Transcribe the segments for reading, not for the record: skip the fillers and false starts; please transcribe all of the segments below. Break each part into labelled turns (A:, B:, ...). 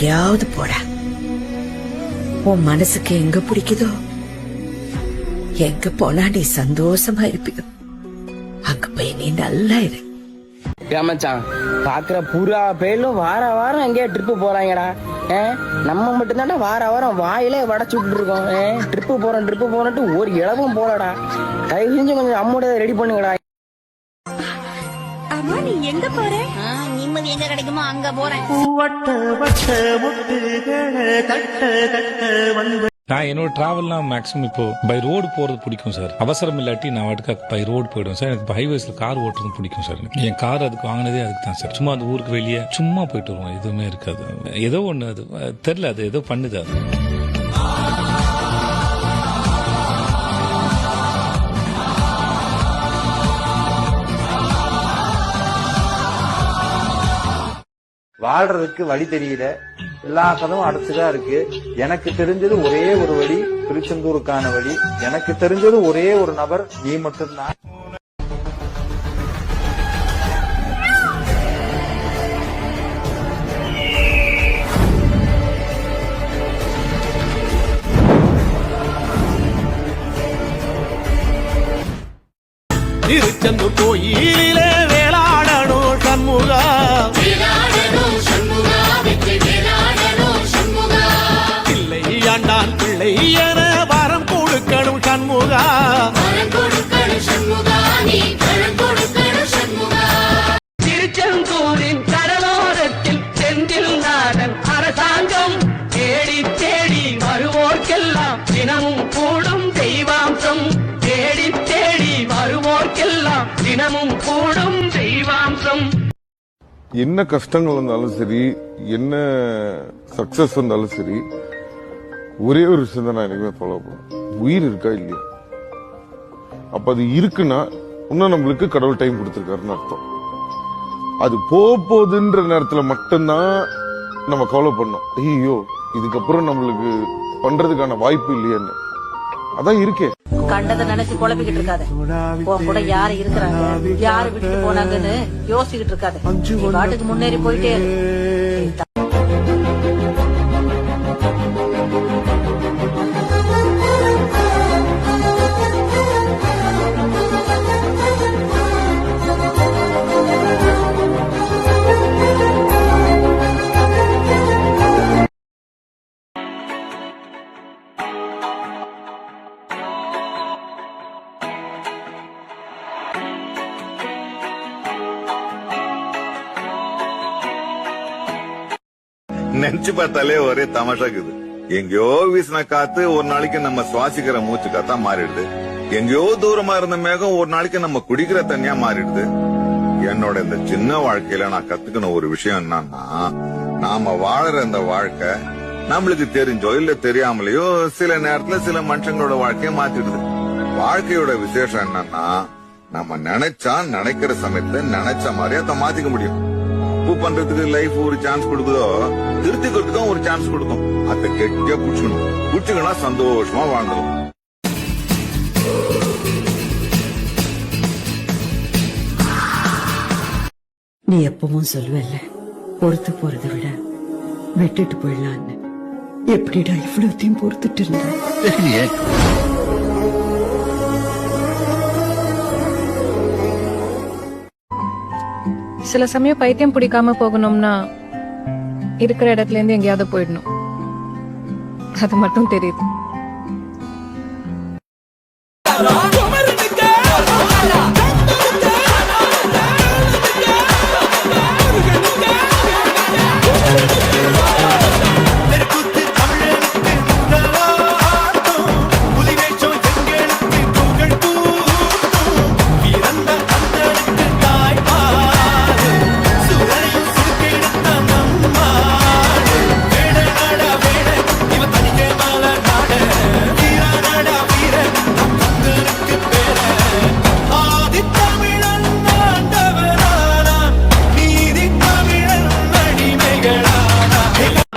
A: எங்கேயாவது போட. உன் மனசுக்கு எங்க பிடிக்குதோ, எங்க போனா நீ சந்தோஷமா இருப்பியோ அங்க போய் நீ நல்லா இரு.
B: மச்சான், பாக்குற பூரா பேரும் வாரம் எங்கேயா ட்ரிப்பு போறாங்கடா. நம்ம மட்டும்தான்டா வாரம் வாயிலே வடைச்சு விட்டு இருக்கோம். ட்ரிப்பு போறோம்ட்டு ஒரு இளவும் போலடா. தயவு செஞ்சு கொஞ்சம் அம்மோட ரெடி பண்ணுங்கடா.
C: அம்மா, நீ எங்க போற? நிம்மதி எங்க கிடைக்குமோ அங்க போறேன்.
D: நான் என்னோட டிராவல்லாம் மேக்ஸிமம் இப்போ பை ரோடு போறது பிடிக்கும் சார். அவசரம் இல்லாட்டி நான் வாட்டுக்கு பை ரோடு போயிடுவேன் சார். எனக்கு ஹைவேஸ்ல கார் ஓட்டுறது பிடிக்கும் சார். என் கார் அதுக்கு வாங்கினதே அதுக்கு தான் சார். சும்மா அந்த ஊருக்கு வெளியே சும்மா போயிட்டு வருவோம். எதுவுமே இருக்காது. ஏதோ ஒண்ணு அது தெரியல, அது ஏதோ பண்ணுது அது.
E: வாழ்றதுக்கு வழி தெரியல, எல்லா கதவும் அடைச்சுதான் இருக்கு. எனக்கு தெரிஞ்சது ஒரே ஒரு வழி, திருச்செந்தூருக்கான வழி. எனக்கு தெரிஞ்சது ஒரே ஒரு நபர், நீ மட்டும்தான்.
F: திருச்செந்தூர் கோயிலிலே வேளாடணும் சண்முகா, பிள்ளையாண்டான் பிள்ளை என வரம் கொடுக்கணும் சண்முகா.
G: திருச்செந்தூரின் கடலோரத்தில் செந்தில் நாடன் அரசாங்கம் தேடி தேடி வருவோர்க்கெல்லாம் தினமும் கூடும் தெய்வாம்சம். தேடி தேடி வருவோர்க்கெல்லாம் தினமும் கூடும் தெய்வாம்சம்.
H: என்ன கஷ்டங்கள் வந்தாலும் சரி, என்ன சக்சஸ் வந்தாலும் சரி, ஒரே ஒரு விஷயம் தான் நான் எனக்குமே ஃபாலோ பண்ணுவேன். உயிர் இருக்கா இல்லையா? அப்ப அது இருக்குன்னா இன்னும் நம்மளுக்கு கடவுள் டைம் கொடுத்திருக்காருன்னு அர்த்தம். அது போகுதுன்ற நேரத்துல மட்டும்தான் நம்ம கவலை பண்ணோம். ஐயோ, இதுக்கப்புறம் நம்மளுக்கு பண்றதுக்கான வாய்ப்பு இல்லையான்னு. அதான் இருக்கே.
A: கண்டதை நினைச்சு குழப்பிக்கிட்டு இருக்காத. உன் கூட யாரு இருக்கிறாங்க, யாரு விட்டு போனாங்கன்னு யோசிச்சுக்கிட்டு இருக்காத. பாட்டுக்கு முன்னேறி போயிட்டே இரு.
I: நினைச்சு பார்த்தாலே ஒரே தமாஷாக்குது. எங்கேயோ வீசின காத்து ஒரு நாளைக்கு நம்ம சுவாசிக்கிற மூச்சு காத்தா மாறிடுது. எங்கேயோ தூரமா இருந்த மேகம் ஒரு நாளைக்கு நம்ம குடிக்கிற தண்ணியா மாறிடுது. என்னோட இந்த சின்ன வாழ்க்கையில நான் கத்துக்கின ஒரு விஷயம் என்னன்னா, நாம வாழற இந்த வாழ்க்கை நம்மளுக்கு தெரிஞ்சோ இல்ல தெரியாமலையோ சில நேரத்துல சில மனுஷங்களோட வாழ்க்கைய மாத்திடுது. வாழ்க்கையோட விசேஷம் என்னன்னா, நம்ம நினைச்சா நினைக்கிற சமயத்தை நினைச்ச மாதிரி அதை மாத்திக்க முடியும். தப்பு பண்றதுக்கு லைஃப் ஒரு சான்ஸ் கொடுக்குதோ, திருத்திக்கிறதுக்கும் ஒரு சான்ஸ் கொடுக்கும். அதை கெட்டியா புடிச்சுக்கணும், சந்தோஷமா வாழ்ந்துடும்.
A: நீ எப்பவும் சொல்லுவல்ல, பொறுத்து போறதை விட விட்டுட்டு போயிடலான்னு. எப்படிடா இவ்வளவுத்தையும் பொறுத்துட்டு இருந்த?
J: சில சமயம் பைத்தியம் பிடிக்காம போகணும்னா இருக்கிற இடத்துல இருந்து எங்கேயாவது போயிடணும். அது மட்டும் தெரியுது.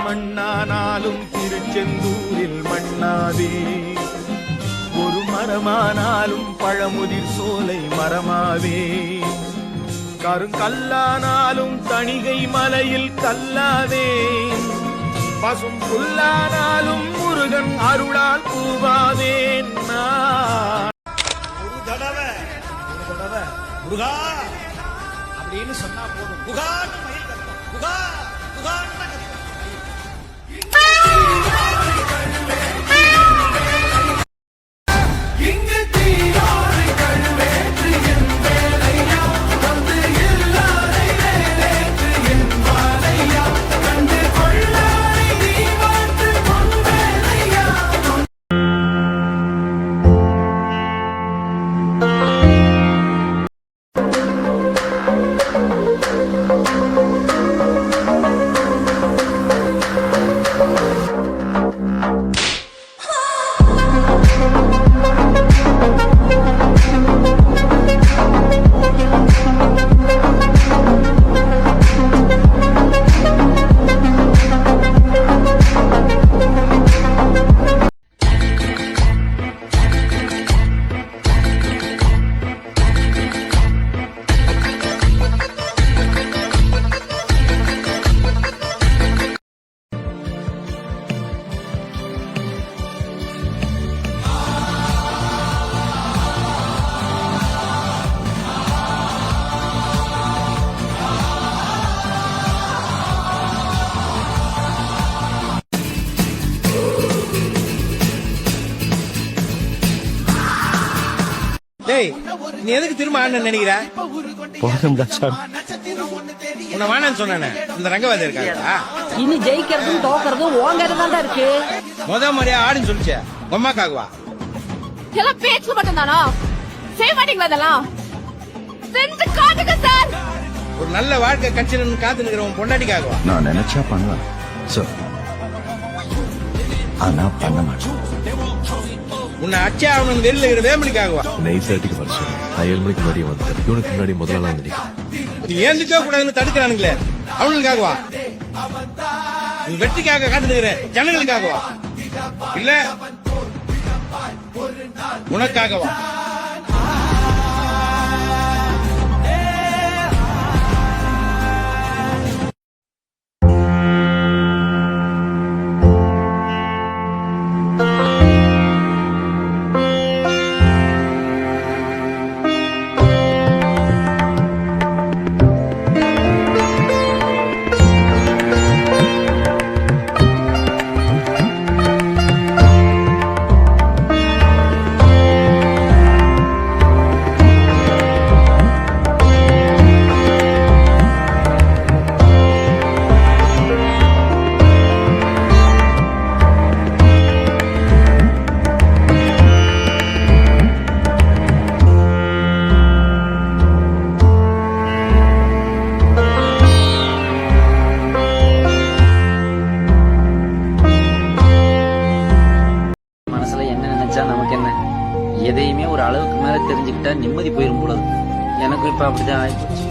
F: மண்ணானாலும் திருச்செந்தூரில் மண்ணாதே, ஒரு மரமானாலும் பழமுதிர் சோலை மரமாவே, கருங்கல்லானாலும் தணிகை மலையில் கல்லாதே, பசும் புல்லானாலும் முருகன் அருளால் பூவாவேன் நான். ஒரு தடவை முருகா அப்படின்னு சொன்னா போதும். புகான்னு மயில் கத்தும். புகா புகான்னு தான் கத்தும். டேய், நீ எதுக்கு திரும்ப ஆடணும்னு நினைக்கிற? உன்னை வானான்னு சொன்னானே இந்த ரங்கவாதி இருக்காங்களா?
G: இனி ஜெயிக்கிறதும் தோக்கறதும் உங்க தான் இருக்கு.
F: முறையா ஆடுன்னு சொல்லிச்சே அம்மாக்காகுவா.
J: எல்லாம் பேச்சு மட்டும் தானா? செய்ய மாட்டீங்களா இதெல்லாம்? செஞ்சு காட்டுங்க சார்.
F: ஒரு நல்ல வாழ்க்கை கட்சின்னு காத்து நிக்கிறவன் பொண்டாட்டிக்காகுவா.
K: நான் நினைச்சா பண்ணுவேன் சார், ஆனா பண்ண மாட்டேன்.
F: உன்னை அச்சா அவனுக்கு வெளியில இருக்கிற வேமலிக்காகுவா.
K: நைட் 30 வருஷம் 7 மணிக்கு முன்னாடி வந்து இவனுக்கு முன்னாடி முதல்ல வந்து
F: நீ ஏந்துக்க கூடாதுன்னு தடுக்கிறானுங்களே அவனுக்காகவா? நீ வெற்றிக்காக காத்து நிக்கிற ஜனங்களுக்காகவா இல்ல உனக்காகவா?
B: நமக்கு என்ன, எதையுமே ஒரு அளவுக்கு மேல தெரிஞ்சுக்கிட்டா நிம்மதி போயிரும் போல. எனக்கும் இப்ப அப்படிதான் ஆயிப்போச்சு.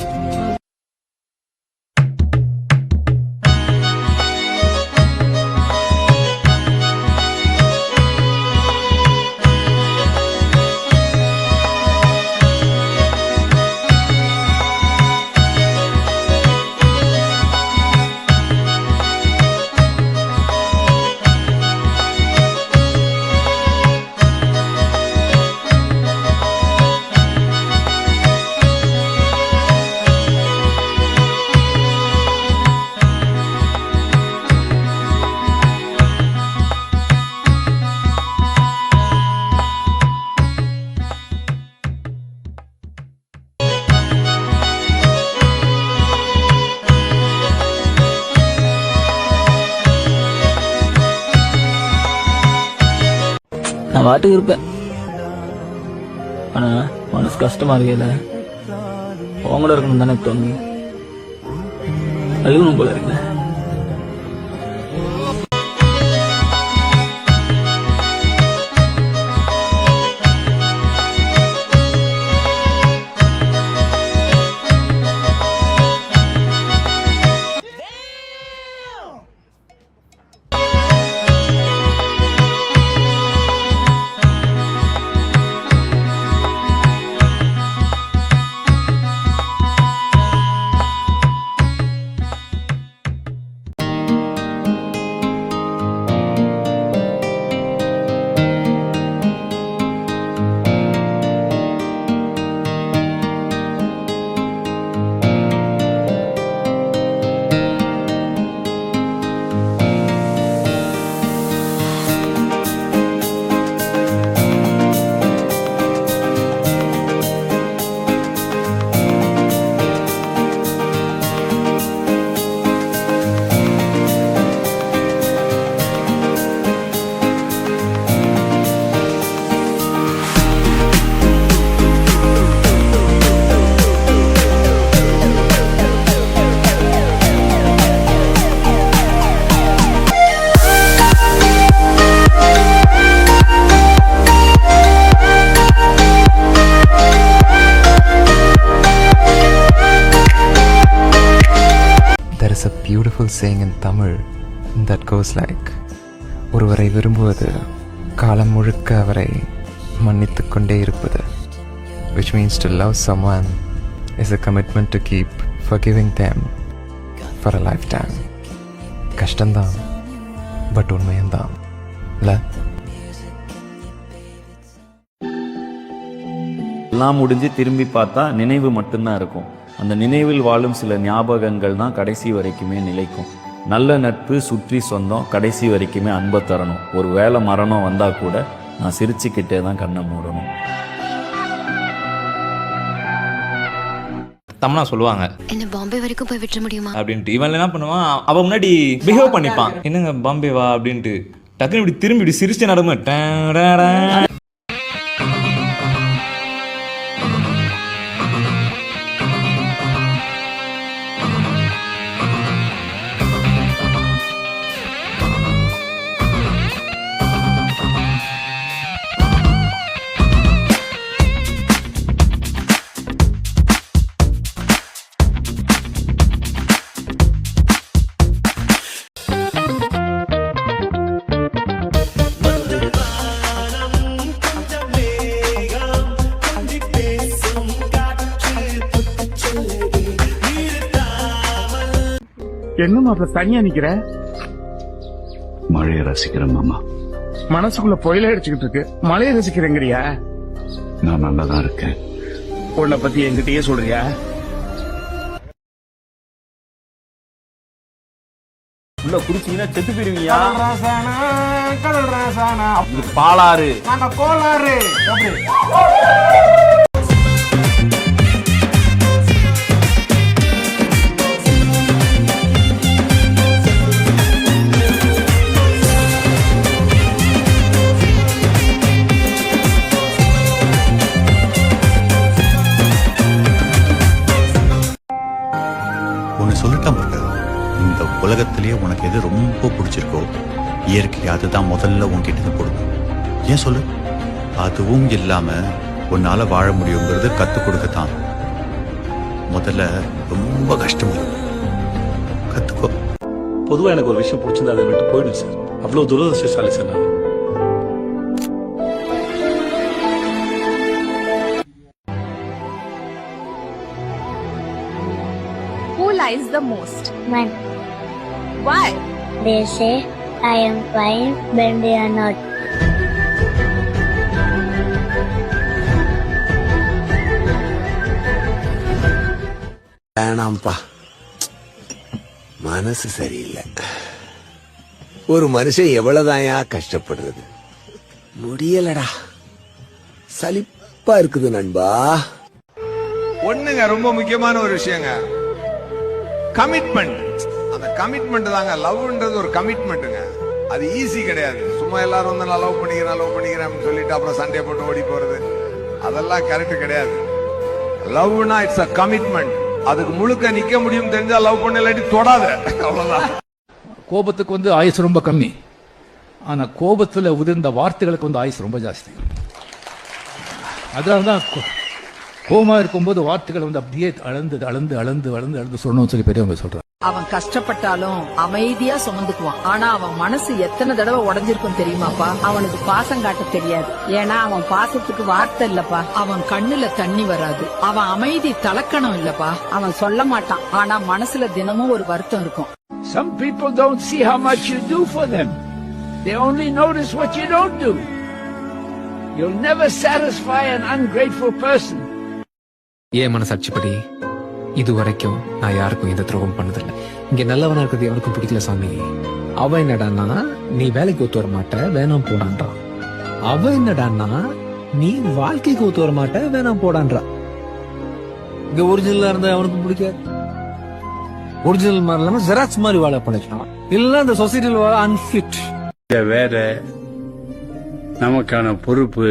G: நான் பாட்டுக்கு இருப்பேன், ஆனா மனசு கஷ்டமா இருக்கல. உங்களோட இருக்கணும் தானே தோணும், அழுகணும் போல இருக்குல்ல.
L: saying in Tamil that goes like, ஒருவரை விரும்புவது காலம் முழுக்க அவரை மன்னித்துக் கொண்டே இருப்பது, which means to love someone is a commitment to keep forgiving them for a lifetime. கஷ்டம்தான், பட் உண்மையந்தான் இல்ல?
M: எல்லாம் முடிஞ்சு திரும்பி பார்த்தா நினைவு மட்டும்தான் இருக்கும். அந்த நினைவில் வாழும் சில ஞாபகங்கள் தான் கடைசி வரைக்குமே நிலைக்கும். நல்ல நட்பு, சுற்றி சொந்தம், கடைசி வரைக்குமே அன்பை தரணும். ஒரு வேளை மரணம் வந்தா கூட நான் சிரிச்சுக்கிட்டே தான் கண்ணை மூடணும்.
G: தம்னா சொல்லுவாங்க,
C: என்ன பாம்பே வரைக்கும் போய் விட்டுற முடியுமா
G: அப்படின்ட்டு. இவன் என்ன பண்ணுவான், அவன் முன்னாடி பிஹேவ் பண்ணிப்பான். என்னங்க பாம்பே வா அப்படின்ட்டு டக்குன்னு இப்படி திரும்பி இப்படி சிரிச்சு நடமை.
F: என்ன மாப்பிள்ள தனியா நிக்கிற?
K: மழையை ரசிக்கிறேன் மாமா.
F: மனசுக்குள்ள புயல அடிச்சுக்கிட்டு இருக்கு, மழையை ரசிக்கிறேங்கிறியா?
K: நான் நல்லா தான் இருக்கேன்.
F: உன்னை பத்தி என்கிட்டயே சொல்றியா?
M: உள்ள குடிச்சீங்கன்னா செத்து போயிருவீங்க. இது பாலாறு,
F: கோளாறு.
K: இந்த உலகத்திலேயே உனக்கு எது ரொம்ப பிடிச்சிருக்கோ இயற்கை அதுதான் முதல்ல உன்கிட்ட போடுது. ஏன் சொல்லு? அதுவும் இல்லாம உன்னால வாழ முடியுங்கிறது கத்துக் கொடுக்கத்தான். முதல்ல ரொம்ப கஷ்டம் கத்துக்கோ.
D: பொதுவா எனக்கு ஒரு விஷயம் பிடிச்சிருந்தா அதை விட்டு போயிடும் சார். அவ்வளவு துரதிருஷ்டசாலி சார் நான்.
J: Who lies the most?
C: Man,
J: Why?
C: they say I am fine when they are not.
F: வேணாம்பா, மனசு சரியில்லை. ஒரு மனுஷன் எவ்வளவுதாயா கஷ்டப்படுறது? முடியலடா, சலிப்பா இருக்குது நண்பா.
E: ஒண்ணுங்க ரொம்ப முக்கியமான ஒரு விஷயங்க, கமிட்மெண்ட். அந்த கமிட்மெண்ட் தாங்க லவ்ன்றது. ஒரு கமிட்மெண்ட்டுங்க, அது ஈஸி கிடையாது. சும்மா எல்லாரும் வந்து நான் லவ் பண்ணிக்கிறேன் சொல்லிட்டு அப்புறம் சண்டே போட்டு ஓடி போறது, அதெல்லாம் கரெக்ட் கிடையாது. லவ்னா இட்ஸ் அ கமிட்மெண்ட். அதுக்கு முழுக்க நிக்க முடியும் தெரிஞ்சா லவ் பண்ண, இல்லாட்டி தொடாத, அவ்வளவுதான்.
F: கோபத்துக்கு வந்து ஆயுசு ரொம்ப கம்மி, ஆனா கோபத்துல உதிர்ந்த வார்த்தைகளுக்கு வந்து ஆயுசு ரொம்ப ஜாஸ்தி. அதனாலதான் கோபமா இருக்கும்போது வார்த்தைகளை வந்து அப்படியே அளந்து அளந்து அளந்து அளந்து அளந்து சொல்லணும்னு சொல்லி பெரியவங்க சொல்றாங்க.
A: அவன் கஷ்டப்பட்டாலும் அமைதியா சுமந்துக்குவான். ஆனா அவன் மனசு எத்தனை தடவை உடைஞ்சிருக்கும் தெரியுமாப்பா? அவனுக்கு பாசம் காட்ட தெரியாது. ஏன்னா அவன் பாசத்துக்கு வார்த்தை இல்லப்பா. அவன் கண்ணுல தண்ணி வராது. அவன் அமைதி தலக்கணம் இல்லப்பா. அவன் சொல்ல மாட்டான், ஆனா மனசுல தினமும் ஒரு வருத்தம் இருக்கும்.
F: Some people don't see how much you do for them. They only notice what you don't do. You'll never satisfy an ungrateful person.
L: ஏன் மனசாட்சிப்படி இது வரைக்கும் நான் யாருக்கும் எந்த துரோகம் பண்ணதில்லை. இங்க நல்லவனா இருக்கிறது எவனுக்கும் பிடிக்கல சாமி. அவன் என்னடான்னா நீ வேலைக்கு ஒத்து வர மாட்ட, வேணாம் போடான்றான். அவன் என்னடான்னா நீ வாழ்க்கைக்கு ஒத்து வர மாட்ட, வேணாம் போடான்றான். இங்க ஒரிஜினலா இருந்தா அவனுக்கு பிடிக்காது. ஒரிஜினல் மாதிரி இல்லாம ஜெராக்ஸ் மாதிரி வாழ பழக்கலாம். இல்ல இந்த சொசைட்டியில் வாழ அன்ஃபிட்.
F: வேற நமக்கான பொறுப்பு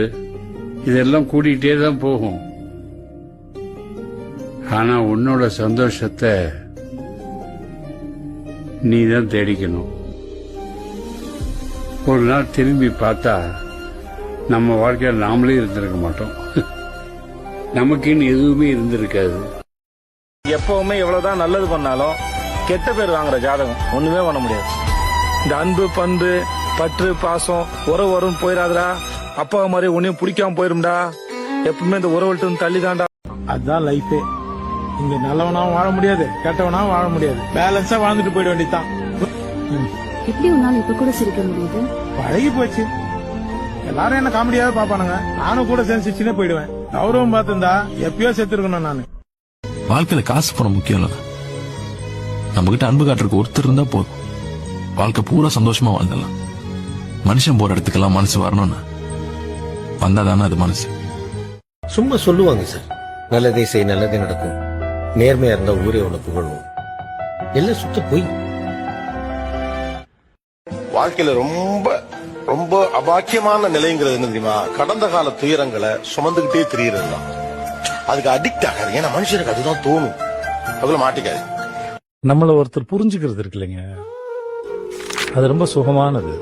F: இதெல்லாம் கூட்டிகிட்டே தான் போகும். ஆனா உன்னோட சந்தோஷத்தை நீ தான் தேடிக்கணும். ஒரு நாள் திரும்பி பார்த்தா நம்ம வாழ்க்கையில் நாமளே இருந்திருக்க மாட்டோம். நமக்குன்னு எதுவுமே இருந்திருக்காது.
M: எப்பவுமே எவ்வளவுதான் நல்லது பண்ணாலும்
D: கெட்ட பேர் வாங்குற ஜாதகம் ஒண்ணுமே பண்ண முடியாது. இந்த அன்பு பண்பு பற்று பாசம் உறவு வரும் போயிடாதடா, அப்பா மாதிரி உன்னையும் பிடிக்காம போயிரும்டா, எப்பவுமே இந்த உறவுட்டு தள்ளிதான்டா.
F: அதுதான் லைஃபே. இங்க நல்லவனாவும் வாழ முடியாது, கெட்டவனாவும் வாழ முடியாது. பேலன்ஸா வாழ்ந்துட்டு போயிட வேண்டியதான்.
C: எப்படி உன்னால இப்ப கூட சிரிக்க முடியுது?
F: பழகி போச்சு. எல்லாரும் என்ன காமெடியாவே பாப்பானுங்க, நானும் கூட சேர்ந்து சிரிச்சுனே போயிடுவேன். கௌரவம் பார்த்திருந்தா எப்பயோ செத்து இருக்கணும் நானு.
K: வாழ்க்கையில காசு பணம் முக்கியம் இல்ல, நம்ம கிட்ட அன்பு காட்டுறதுக்கு ஒருத்தர் இருந்தா போதும். வாழ்க்கை பூரா சந்தோஷமா வாழ்ந்துடலாம். மனுஷன் போற இடத்துக்கெல்லாம் மனசு வரணும்னு வந்தாதானே அது மனசு.
F: சும்மா சொல்லுவாங்க சார், நல்லதே செய் நல்லதே நடக்கும், நேர்மையா இருந்தா ஊரே உன்னை புகழும். எல்லாம் சுத்த போய்.
N: வாழ்க்கையில ரொம்ப ரொம்ப அபாக்கியமான நிலைங்கிறது என்ன தெரியுமா? கடந்த கால துயரங்களை சுமந்துகிட்டே திரியறது தான். அதுக்கு அடிக்ட் ஆகாது. ஏன்னா மனுஷனுக்கு அதுதான் தோணும். அதுல மாட்டிக்காது.
D: நம்மள ஒருத்தர் புரிஞ்சுக்கிறது இருக்கு இல்லைங்க, அது ரொம்ப சுகமானது.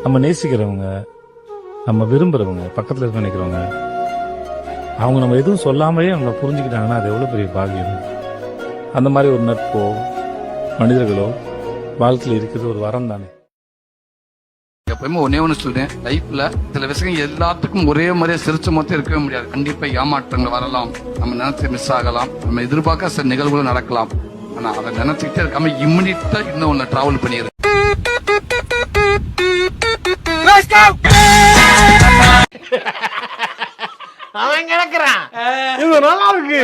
D: நம்ம நேசிக்கிறவங்க, நம்ம விரும்புறவங்க, பக்கத்துல இருக்க நினைக்கிறவங்க, அவங்க நம்ம எதுவும் சொல்லாமலே நம்மளை புரிஞ்சுக்கிட்டாங்கன்னா அது எவ்வளவு பெரிய பாக்கியம். அந்த மாதிரி ஒரு நட்போ மனிதர்களோ வாழ்க்கையில் இருக்கிறது ஒரு வரம் தானே.
F: எப்பயுமே ஒன்னே சொல்றேன், லைஃப்ல சில விஷயங்கள் எல்லாத்துக்கும் ஒரே மாதிரியா சிரிச்ச மொத்தம் இருக்கவே முடியாது. கண்டிப்பா ஏமாற்றங்கள் வரலாம், நம்ம நினைச்சு மிஸ் ஆகலாம், நம்ம எதிர்பார்க்க சில நிகழ்வுகள் நடக்கலாம். ஆனா அதை நினைச்சுக்கிட்டே இருக்காம இம்மிடியா இன்னும் ஒன்னு டிராவல் பண்ணிடுது. அவன் கிடக்குறான். இது நல்லா இருக்கு.